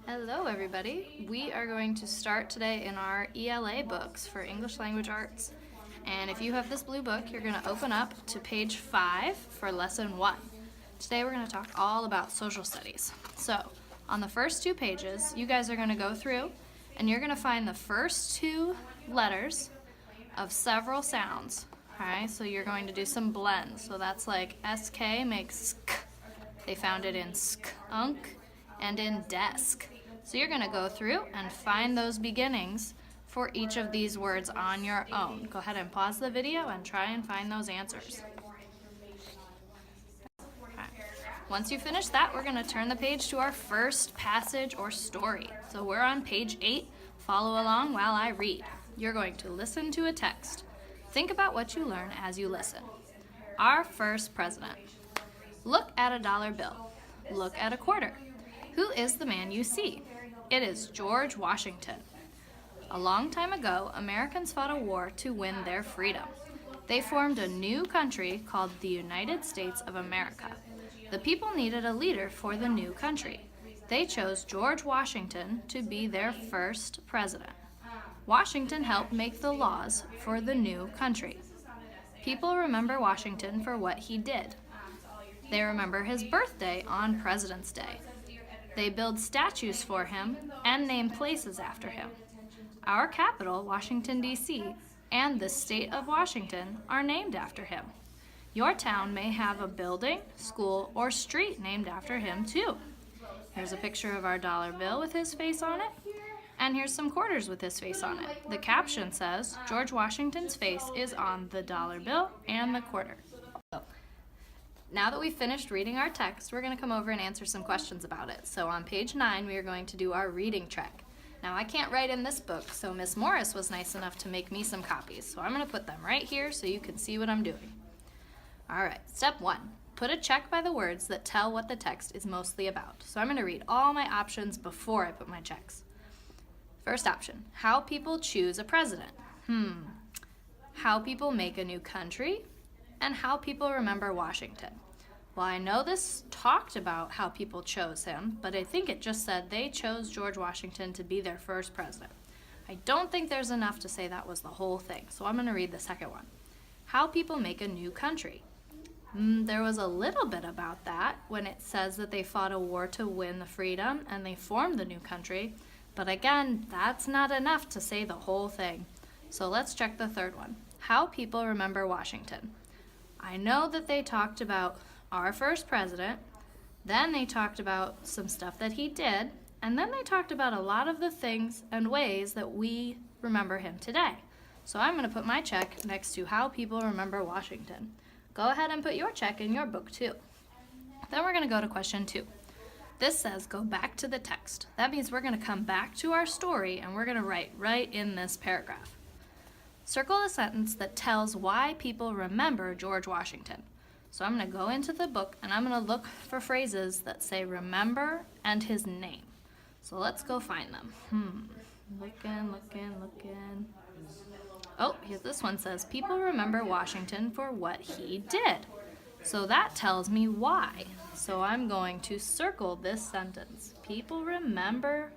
Hello everybody. We are going to start today in our ELA books for English Language Arts. And if you have this blue book, you're going to open up to page 5 for lesson 1. Today we're going to talk all about social studies. So on the first 2 pages, you guys are going to go through and you're going to find the first 2 letters of several sounds. Alright, so you're going to do some blends. So that's like SK makes sk. They found it in skunk and in desk. So you're going to go through and find those beginnings for each of these words on your own. Go ahead and pause the video and try and find those answers. Okay. Once you finish that, we're going to turn the page to our first passage or story. So we're on page 8. Follow along while I read. You're going to listen to a text. Think about what you learn as you listen. Our first president. Look at a dollar bill. Look at a quarter. Who is the man you see? It is George Washington. A long time ago, Americans fought a war to win their freedom. They formed a new country called the United States of America. The people needed a leader for the new country. They chose George Washington to be their first president. Washington helped make the laws for the new country. People remember Washington for what he did. They remember his birthday on President's Day. They build statues for him and name places after him. Our capital, Washington, D.C., and the state of Washington are named after him. Your town may have a building, school, or street named after him, too. Here's a picture of our dollar bill with his face on it, and here's some quarters with his face on it. The caption says, George Washington's face is on the dollar bill and the quarter. Now that we've finished reading our text, we're going to come over and answer some questions about it. So on page 9, we are going to do our reading check. Now I can't write in this book, so Miss Morris was nice enough to make me some copies. So I'm going to put them right here so you can see what I'm doing. All right, step 1. Put a check by the words that tell what the text is mostly about. So I'm going to read all my options before I put my checks. First option, how people choose a president. How people make a new country, and how people remember Washington. Well, I know this talked about how people chose him, but I think it just said they chose George Washington to be their first president. I don't think there's enough to say that was the whole thing, so I'm going to read the second one. How people make a new country. There was a little bit about that when it says that they fought a war to win the freedom and they formed the new country, but again, that's not enough to say the whole thing. So let's check the third one. How people remember Washington. I know that they talked about our first president, then they talked about some stuff that he did, and then they talked about a lot of the things and ways that we remember him today. So I'm going to put my check next to how people remember Washington. Go ahead and put your check in your book too. Then we're going to go to question 2. This says go back to the text. That means we're going to come back to our story and we're going to write right in this paragraph. Circle a sentence that tells why people remember George Washington. So I'm going to go into the book and I'm going to look for phrases that say remember and his name. So let's go find them. Looking. Oh, here's this one says people remember Washington for what he did. So that tells me why. So I'm going to circle this sentence. People remember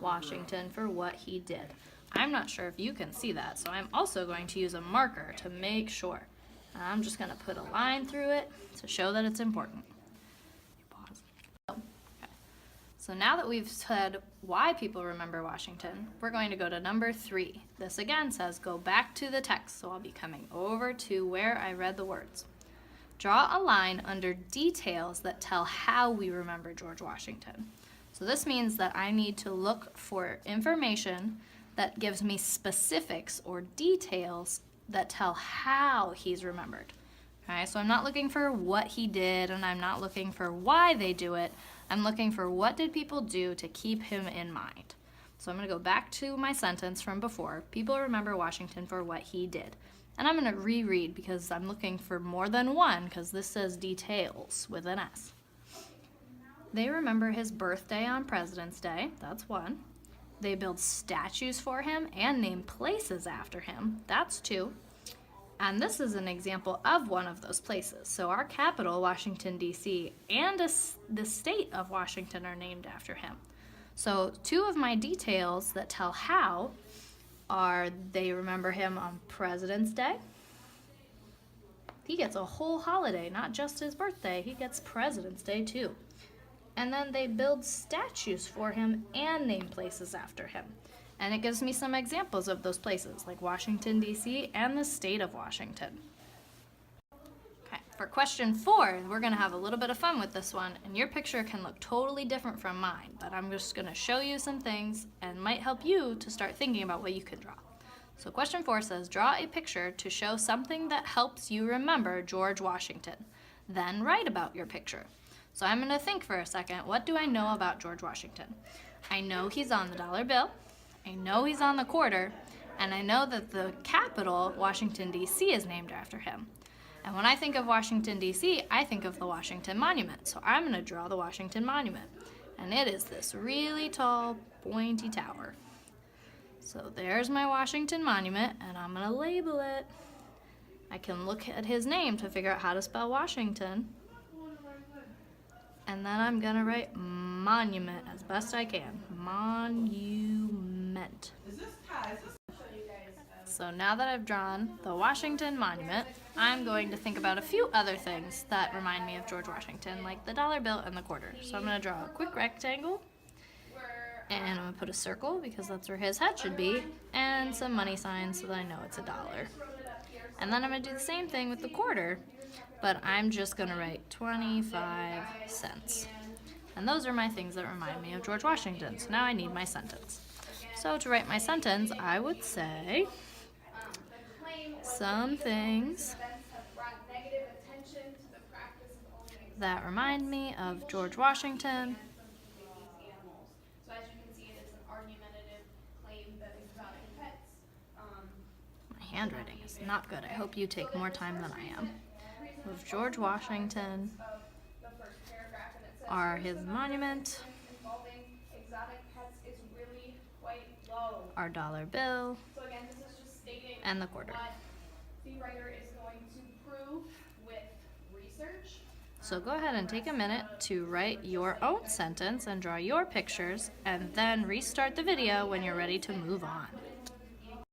Washington for what he did. I'm not sure if you can see that, so I'm also going to use a marker to make sure. And I'm just going to put a line through it to show that it's important. Pause. Okay. So now that we've said why people remember Washington, we're going to go to number 3. This again says go back to the text, so I'll be coming over to where I read the words. Draw a line under details that tell how we remember George Washington. So this means that I need to look for information that gives me specifics or details that tell how he's remembered. Okay, so I'm not looking for what he did and I'm not looking for why they do it. I'm looking for what did people do to keep him in mind. So I'm going to go back to my sentence from before. People remember Washington for what he did. And I'm going to reread because I'm looking for more than one because this says details with an S. They remember his birthday on President's Day. That's 1. They build statues for him and name places after him. That's 2. And this is an example of one of those places. So our capital, Washington, D.C., and the state of Washington are named after him. So 2 of my details that tell how are they remember him on President's Day. He gets a whole holiday, not just his birthday. He gets President's Day too. And then they build statues for him and name places after him. And it gives me some examples of those places, like Washington, D.C. and the state of Washington. Okay, for question 4, we're gonna have a little bit of fun with this one, and your picture can look totally different from mine, but I'm just gonna show you some things and might help you to start thinking about what you can draw. So question 4 says, draw a picture to show something that helps you remember George Washington. Then write about your picture. So I'm gonna think for a second, what do I know about George Washington? I know he's on the dollar bill, I know he's on the quarter, and I know that the capital, Washington, D.C. is named after him. And when I think of Washington, D.C., I think of the Washington Monument. So I'm gonna draw the Washington Monument. And it is this really tall, pointy tower. So there's my Washington Monument, and I'm gonna label it. I can look at his name to figure out how to spell Washington. And then I'm gonna write monument as best I can. Monument. So now that I've drawn the Washington Monument, I'm going to think about a few other things that remind me of George Washington, like the dollar bill and the quarter. So I'm gonna draw a quick rectangle, and I'm gonna put a circle because that's where his head should be, and some money signs so that I know it's $1. And then I'm gonna do the same thing with the quarter, but I'm just gonna write 25 cents. And those are my things that remind me of George Washington. So now I need my sentence. So to write my sentence, I would say, some things that remind me of George Washington. My handwriting is not good. I hope you take more time than I am. Of George Washington are his monument, our dollar bill, and the quarter. So go ahead and take a minute to write your own sentence and draw your pictures, and then restart the video when you're ready to move on. All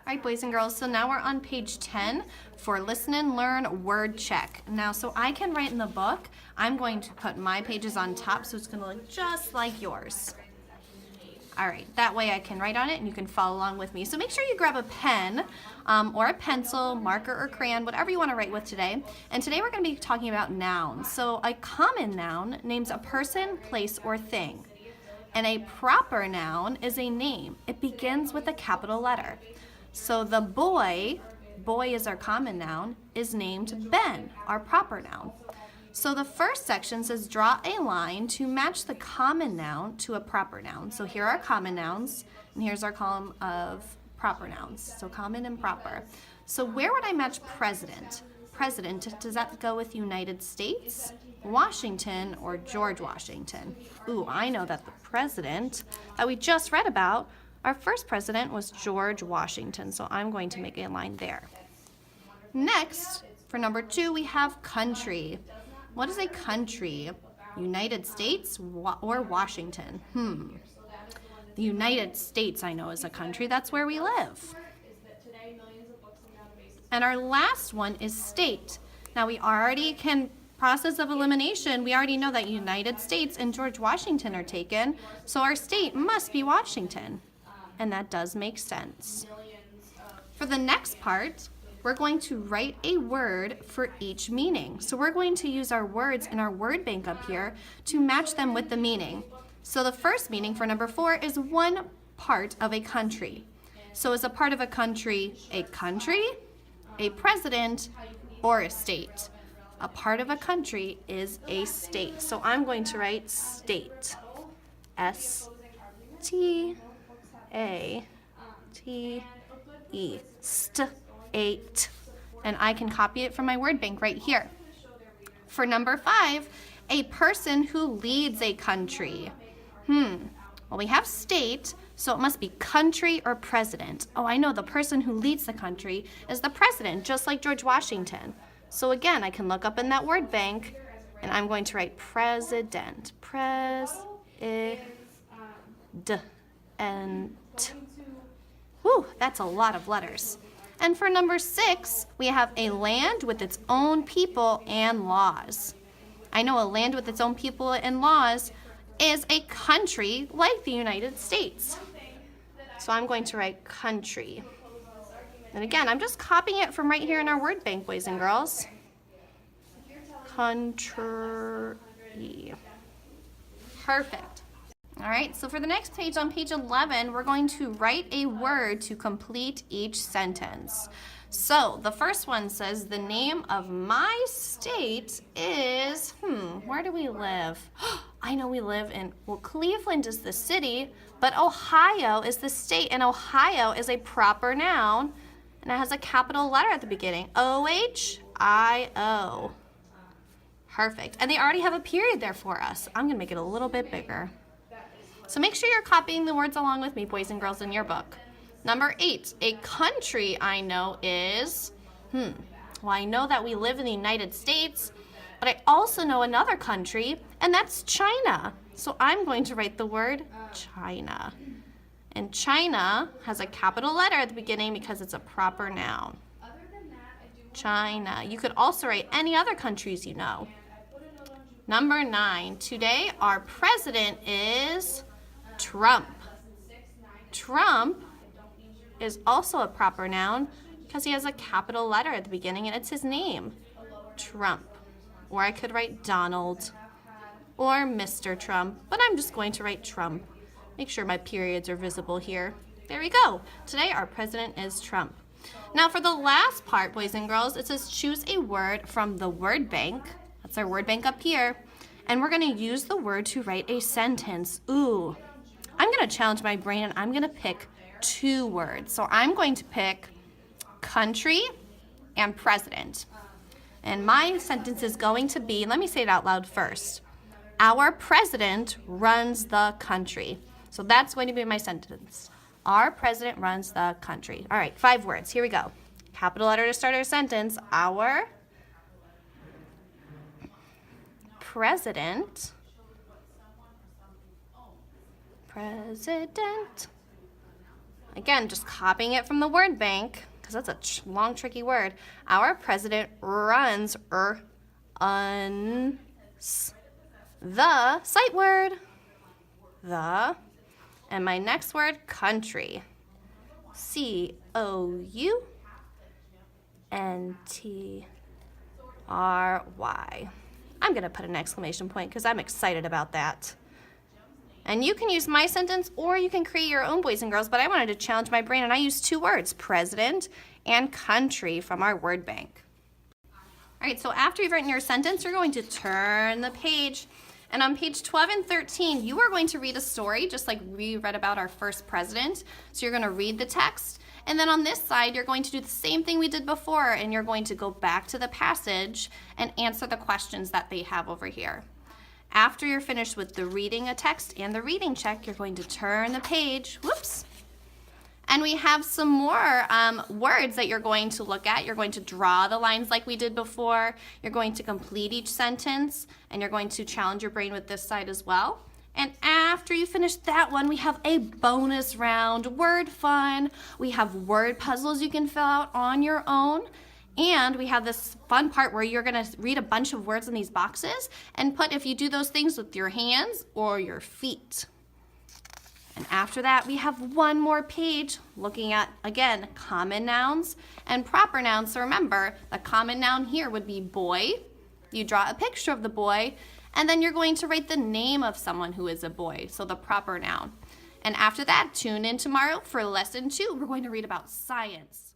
right, boys and girls, so now we're on page 10 for Listen and Learn Word Check. Now, so I can write in the book, I'm going to put my pages on top so it's gonna look just like yours. All right, that way I can write on it and you can follow along with me. So make sure you grab a pen or a pencil, marker or crayon, whatever you wanna write with today. And today we're gonna be talking about nouns. So a common noun names a person, place, or thing. And a proper noun is a name. It begins with a capital letter. So the boy is our common noun, is named Ben, our proper noun. So the first section says draw a line to match the common noun to a proper noun. So here are common nouns, and here's our column of proper nouns. So common and proper. So where would I match president? President, does that go with United States, Washington, or George Washington? Ooh, I know that the president that we just read about, our first president was George Washington, so I'm going to make a line there. Next, for number 2, we have country. What is a country? United States or Washington? The United States, I know, is a country. That's where we live. And our last one is state. Now we already can, process of elimination, we already know that United States and George Washington are taken, so our state must be Washington. And that does make sense. For the next part, we're going to write a word for each meaning. So we're going to use our words in our word bank up here to match them with the meaning. So the first meaning for number 4 is one part of a country. So is a part of a country, a president, or a state? A part of a country is a state. So I'm going to write state. S-T-A-T-E. State. And I can copy it from my word bank right here. For number 5, a person who leads a country. Well, we have state, so it must be country or president. Oh, I know, the person who leads the country is the president, just like George Washington. So again, I can look up in that word bank, and I'm going to write president. D, and T. Whew, that's a lot of letters. And for number 6, we have a land with its own people and laws. I know a land with its own people and laws is a country like the United States. So I'm going to write country. And again, I'm just copying it from right here in our word bank, boys and girls. Country. Perfect. All right, so for the next page, on page 11, we're going to write a word to complete each sentence. So the first one says, the name of my state is, where do we live? I know we live in, well, Cleveland is the city, but Ohio is the state, and Ohio is a proper noun, and it has a capital letter at the beginning, O-H-I-O. Perfect, and they already have a period there for us. I'm gonna make it a little bit bigger. So make sure you're copying the words along with me, boys and girls, in your book. Number 8, a country I know is, well, I know that we live in the United States, but I also know another country, and that's China. So I'm going to write the word China. And China has a capital letter at the beginning because it's a proper noun. China. You could also write any other countries you know. Number 9, today our president is Trump. Trump is also a proper noun because he has a capital letter at the beginning and it's his name, Trump. Or I could write Donald or Mr. Trump, but I'm just going to write Trump. Make sure my periods are visible here. There we go. Today our president is Trump. Now for the last part, boys and girls, it says choose a word from the word bank. That's our word bank up here. And we're going to use the word to write a sentence. Ooh. I'm going to challenge my brain and I'm going to pick 2 words. So I'm going to pick country and president. And my sentence is going to be, let me say it out loud first. Our president runs the country. So that's going to be my sentence. Our president runs the country. All right, 5 words. Here we go. Capital letter to start our sentence. Our president. Again, just copying it from the word bank, because that's a long, tricky word. Our president runs, the sight word, the, and my next word, country, C-O-U-N-T-R-Y. I'm going to put an exclamation point because I'm excited about that. And you can use my sentence or you can create your own, boys and girls, but I wanted to challenge my brain and I used 2 words, president and country, from our word bank. All right, so after you've written your sentence, you're going to turn the page. And on page 12 and 13, you are going to read a story, just like we read about our first president. So you're going to read the text. And then on this side, you're going to do the same thing we did before, and you're going to go back to the passage and answer the questions that they have over here. After you're finished with the reading a text and the reading check, you're going to turn the page, whoops, and we have some more words that you're going to look at. You're going to draw the lines like we did before. You're going to complete each sentence, and you're going to challenge your brain with this side as well. And after you finish that one, we have a bonus round, word fun. We have word puzzles you can fill out on your own. And we have this fun part where you're going to read a bunch of words in these boxes and put if you do those things with your hands or your feet. And after that, we have one more page looking at, again, common nouns and proper nouns. So remember, the common noun here would be boy. You draw a picture of the boy, and then you're going to write the name of someone who is a boy, so the proper noun. And after that, tune in tomorrow for lesson 2. We're going to read about science.